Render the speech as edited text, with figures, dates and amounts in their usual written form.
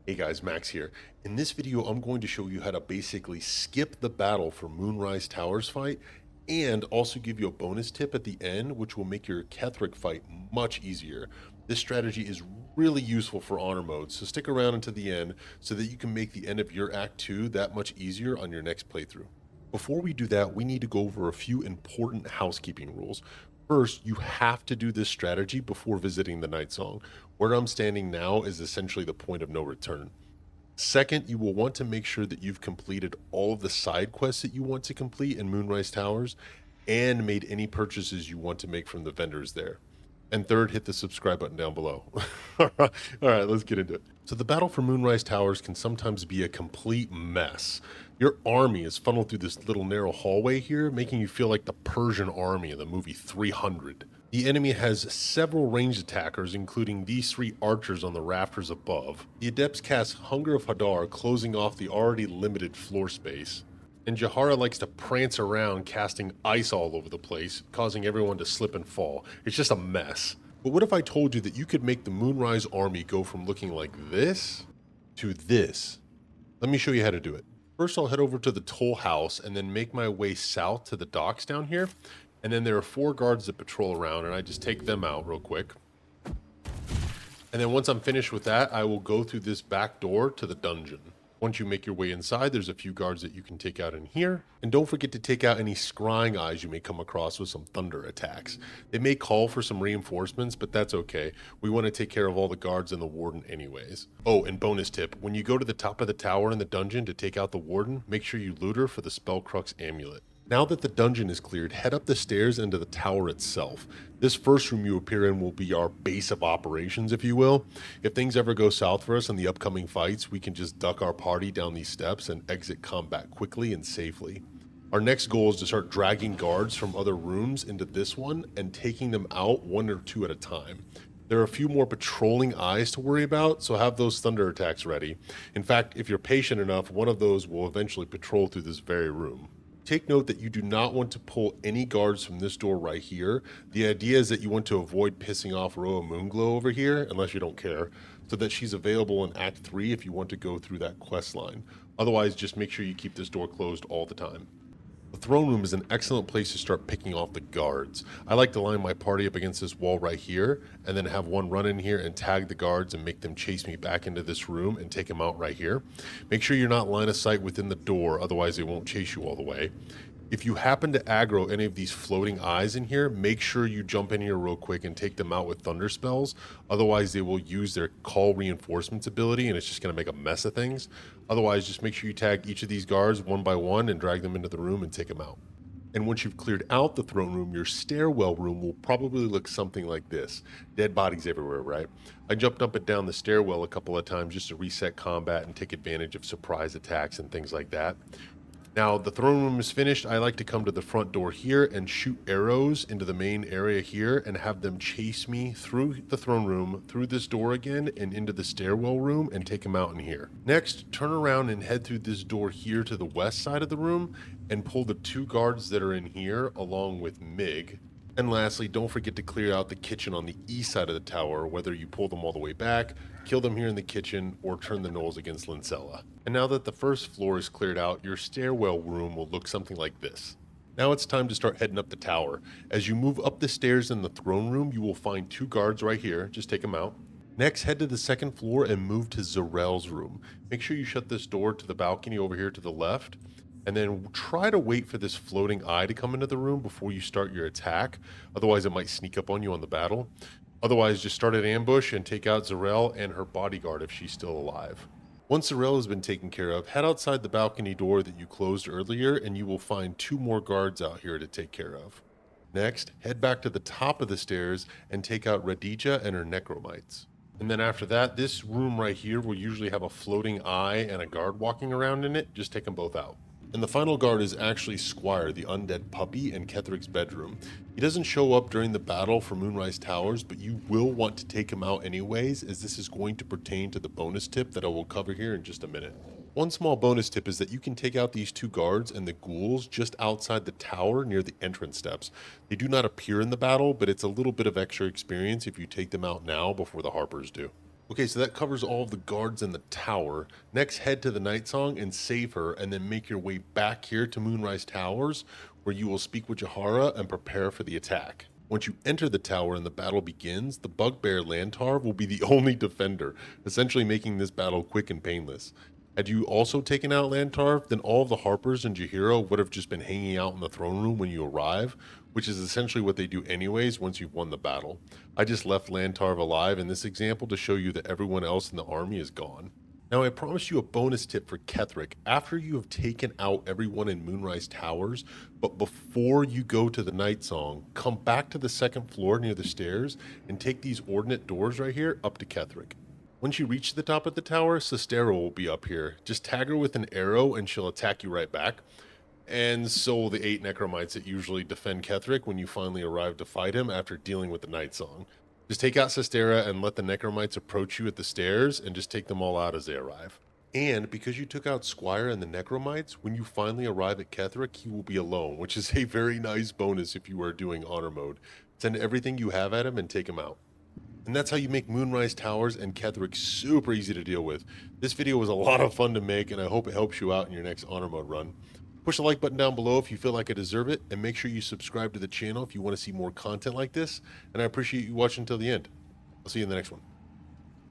Hey guys, Max here. In this video, I'm going to show you how to basically skip the battle for Moonrise Towers fight and also give you a bonus tip at the end, which will make your Ketheric fight much easier. This strategy is really useful for honor modes, so stick around until the end so that you can make the end of your Act 2 that much easier on your next playthrough. Before we do that, we need to go over a few important housekeeping rules. First, you have to do this strategy before visiting the Night Song. Where I'm standing now is essentially the point of no return. Second, you will want to make sure that you've completed all of the side quests that you want to complete in Moonrise Towers and made any purchases you want to make from the vendors there. And third, hit the subscribe button down below. All right, let's get into it. So the battle for Moonrise Towers can sometimes be a complete mess. Your army is funneled through this little narrow hallway here, making you feel like the Persian army in the movie 300. The enemy has several ranged attackers, including these three archers on the rafters above. The adepts cast Hunger of Hadar, closing off the already limited floor space. And Jahara likes to prance around, casting ice all over the place, causing everyone to slip and fall. It's just a mess. But what if I told you that you could make the Moonrise army go from looking like this to this? Let me show you how to do it. First, I'll head over to the toll house and then make my way south to the docks down here. And then there are 4 guards that patrol around, and I just take them out real quick. And then once I'm finished with that, I will go through this back door to the dungeon. Once you make your way inside, there's a few guards that you can take out in here. And don't forget to take out any scrying eyes you may come across with some thunder attacks. They may call for some reinforcements, but that's okay. We want to take care of all the guards and the warden anyways. Oh, and bonus tip, when you go to the top of the tower in the dungeon to take out the warden, make sure you loot her for the Spellcrux amulet. Now that the dungeon is cleared, head up the stairs into the tower itself. This first room you appear in will be our base of operations, if you will. If things ever go south for us in the upcoming fights, we can just duck our party down these steps and exit combat quickly and safely. Our next goal is to start dragging guards from other rooms into this one and taking them out 1 or 2 at a time. There are a few more patrolling eyes to worry about, so have those thunder attacks ready. In fact, if you're patient enough, one of those will eventually patrol through this very room. Take note that you do not want to pull any guards from this door right here. The idea is that you want to avoid pissing off Roa Moonglow over here, unless you don't care, so that she's available in Act 3 if you want to go through that quest line. Otherwise, just make sure you keep this door closed all the time. The throne room is an excellent place to start picking off the guards. I like to line my party up against this wall right here, and then have one run in here and tag the guards and make them chase me back into this room and take them out right here. Make sure you're not line of sight within the door, otherwise they won't chase you all the way. If you happen to aggro any of these floating eyes in here, make sure you jump in here real quick and take them out with thunder spells. Otherwise, they will use their call reinforcements ability and it's just going to make a mess of things. Otherwise, just make sure you tag each of these guards one by one and drag them into the room and take them out. And once you've cleared out the throne room, your stairwell room will probably look something like this. Dead bodies everywhere, right? I jumped up and down the stairwell a couple of times just to reset combat and take advantage of surprise attacks and things like that. Now, the throne room is finished. I like to come to the front door here and shoot arrows into the main area here and have them chase me through the throne room, through this door again, and into the stairwell room and take them out in here. Next, turn around and head through this door here to the west side of the room and pull the 2 guards that are in here along with Mig. And lastly, don't forget to clear out the kitchen on the east side of the tower, whether you pull them all the way back, kill them here in the kitchen, or turn the gnolls against Lincella. And now that the first floor is cleared out, your stairwell room will look something like this. Now it's time to start heading up the tower. As you move up the stairs in the throne room, you will find 2 guards right here. Just take them out. Next, head to the second floor and move to Zarel's room. Make sure you shut this door to the balcony over here to the left. And then try to wait for this floating eye to come into the room before you start your attack. Otherwise, it might sneak up on you on the battle. Otherwise, just start an ambush and take out Zarel and her bodyguard if she's still alive. Once Zarel has been taken care of, head outside the balcony door that you closed earlier and you will find 2 more guards out here to take care of. Next, head back to the top of the stairs and take out Radija and her necromites. And then after that, this room right here will usually have a floating eye and a guard walking around in it. Just take them both out. And the final guard is actually Squire, the undead puppy, in Ketheric's bedroom. He doesn't show up during the battle for Moonrise Towers, but you will want to take him out anyways, as this is going to pertain to the bonus tip that I will cover here in just a minute. One small bonus tip is that you can take out these 2 guards and the ghouls just outside the tower near the entrance steps. They do not appear in the battle, but it's a little bit of extra experience if you take them out now before the Harpers do. Okay, so that covers all of the guards in the tower. Next, head to the Night Song and save her, and then make your way back here to Moonrise Towers, where you will speak with Jahara and prepare for the attack. Once you enter the tower and the battle begins, the Bugbear Lantar will be the only defender, essentially making this battle quick and painless. Had you also taken out Lantar, then all of the Harpers and Jaheira would have just been hanging out in the throne room when you arrive, which is essentially what they do anyways once you've won the battle. I just left Lantarv alive in this example to show you that everyone else in the army is gone. Now I promised you a bonus tip for Ketheric after you have taken out everyone in Moonrise Towers, but before you go to the Night Song, come back to the second floor near the stairs and take these ordnate doors right here up to Ketheric. Once you reach the top of the tower, Sistera will be up here. Just tag her with an arrow and she'll attack you right back. And so will the 8 Necromites that usually defend Ketheric when you finally arrive to fight him after dealing with the Night Song. Just take out Sistera and let the Necromites approach you at the stairs and just take them all out as they arrive. And because you took out Squire and the Necromites, when you finally arrive at Ketheric, he will be alone, which is a very nice bonus if you are doing honor mode. Send everything you have at him and take him out. And that's how you make Moonrise Towers and Ketheric super easy to deal with. This video was a lot of fun to make, and I hope it helps you out in your next honor mode run. Push the like button down below if you feel like I deserve it, and make sure you subscribe to the channel if you want to see more content like this, and I appreciate you watching until the end. I'll see you in the next one.